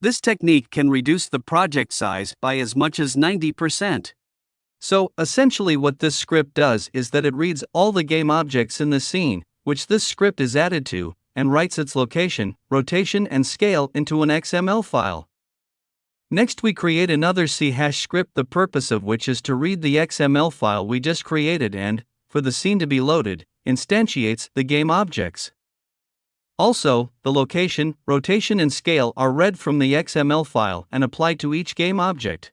This technique can reduce the project size by as much as 90%. So, essentially what this script does is that it reads all the game objects in the scene, which this script is added to, and writes its location, rotation and scale into an XML file. Next we create another C# script, the purpose of which is to read the XML file we just created and, for the scene to be loaded, instantiates the game objects. Also, the location, rotation and scale are read from the XML file and applied to each game object.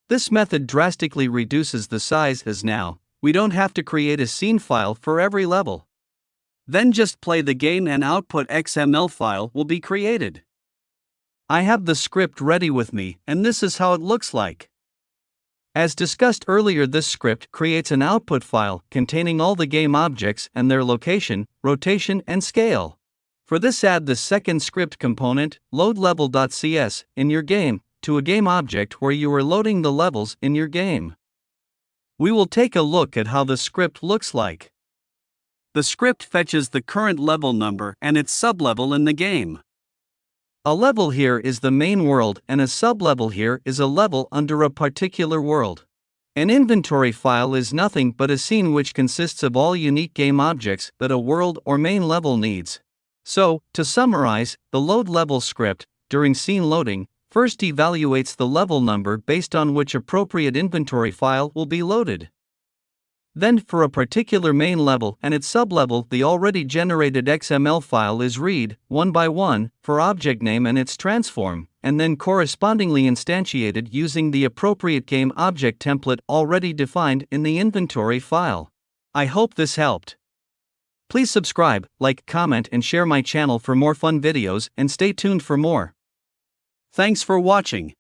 This method drastically reduces the size, as now, we don't have to create a scene file for every level. Then just play the game and output XML file will be created. I have the script ready with me, and this is how it looks like. As discussed earlier, this script creates an output file containing all the game objects and their location, rotation, and scale. For this, add the second script component, loadLevel.cs, in your game, to a game object where you are loading the levels in your game. We will take a look at how the script looks like. The script fetches the current level number and its sublevel in the game. A level here is the main world, and a sublevel here is a level under a particular world. An inventory file is nothing but a scene which consists of all unique game objects that a world or main level needs. So, to summarize, the load level script, during scene loading, first evaluates the level number based on which appropriate inventory file will be loaded. Then, for a particular main level and its sublevel, the already generated XML file is read, one by one, for object name and its transform, and then correspondingly instantiated using the appropriate game object template already defined in the inventory file. I hope this helped. Please subscribe, like, comment, and share my channel for more fun videos, and stay tuned for more. Thanks for watching.